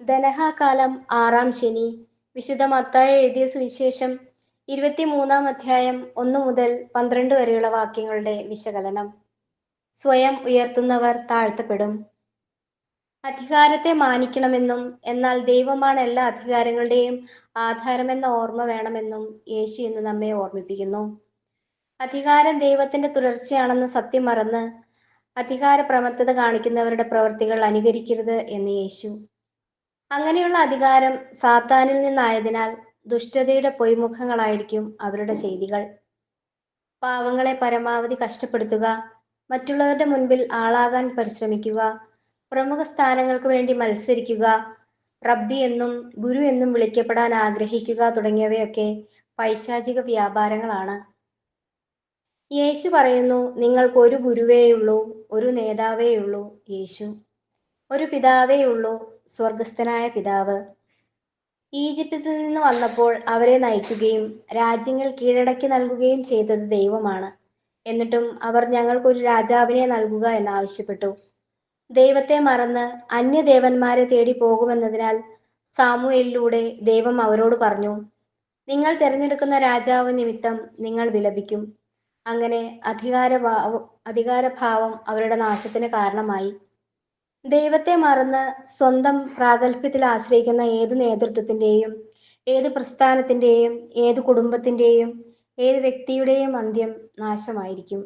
ധനഹാകാലം 6-ാം ശനി. വിശുദ്ധ മത്തായി എഴുതിയ സുവിശേഷം 23-ാം അധ്യായം 1 മുതൽ 12 വരെയുള്ള വാക്യങ്ങളുടെ വിശകലനം. സ്വയം ഉയർത്തുന്നവർ താഴ്ത്തപ്പെടും. അധികാരത്തെ മാനിക്കണമെന്നും എന്നാൽ ദൈവമാണ് എല്ലാ അധികാരങ്ങളുടെയും ആധാരമെന്ന ഓർമ്മ വേണമെന്നും യേശു ഇന്ന് നമ്മെ ഓർമ്മിപ്പിക്കുന്നു. അധികാരം ദൈവത്തിന്റെ തുടർച്ചയാണെന്ന സത്യം മറന്ന് അധികാരപ്രമത്തത കാണിക്കുന്നവരുടെ പ്രവൃത്തികൾ അനുകരിക്കരുത് എന്ന് യേശു. അങ്ങനെയുള്ള അധികാരം സാത്താനിൽ നിന്നായതിനാൽ ദുഷ്ടതയുടെ പൊയ്മുഖങ്ങളായിരിക്കും അവരുടെ ചെയ്തികൾ. പാവങ്ങളെ പരമാവധി കഷ്ടപ്പെടുത്തുക, മറ്റുള്ളവരുടെ മുൻപിൽ ആളാകാൻ പരിശ്രമിക്കുക, പ്രമുഖ സ്ഥാനങ്ങൾക്ക് വേണ്ടി മത്സരിക്കുക, റബ്ബി എന്നും ഗുരു എന്നും വിളിക്കപ്പെടാൻ ആഗ്രഹിക്കുക തുടങ്ങിയവയൊക്കെ പൈശാചിക വ്യാപാരങ്ങളാണ്. യേശു പറയുന്നു, നിങ്ങൾക്ക് ഒരു ഗുരുവേയുള്ളൂ, ഒരു നേതാവേയുള്ളൂ, യേശു. ഒരു പിതാവേയുള്ളൂ, സ്വർഗസ്ഥനായ പിതാവ്. ഈജിപ്തിൽ നിന്ന് വന്നപ്പോൾ അവരെ നയിക്കുകയും രാജ്യങ്ങൾ കീഴടക്കി നൽകുകയും ചെയ്തത് ദൈവമാണ്. എന്നിട്ടും അവർ ഞങ്ങൾക്കൊരു രാജാവിനെ നൽകുക എന്നാവശ്യപ്പെട്ടു. ദൈവത്തെ മറന്ന് അന്യദേവന്മാരെ തേടി പോകുമെന്നതിനാൽ സാമുവേലിലൂടെ ദൈവം അവരോട് പറഞ്ഞു, നിങ്ങൾ തിരഞ്ഞെടുക്കുന്ന രാജാവ് നിമിത്തം നിങ്ങൾ വിലപിക്കും. അങ്ങനെ അധികാരഭാവം അവരുടെ നാശത്തിന് കാരണമായി. ദൈവത്തെ മറന്ന് സ്വന്തം പ്രാഗൽഭ്യത്തിൽ ആശ്രയിക്കുന്ന ഏത് നേതൃത്വത്തിന്റെയും, ഏത് പ്രസ്ഥാനത്തിന്റെയും, ഏത് കുടുംബത്തിന്റെയും, ഏത് വ്യക്തിയുടെയും അന്ത്യം നാശമായിരിക്കും.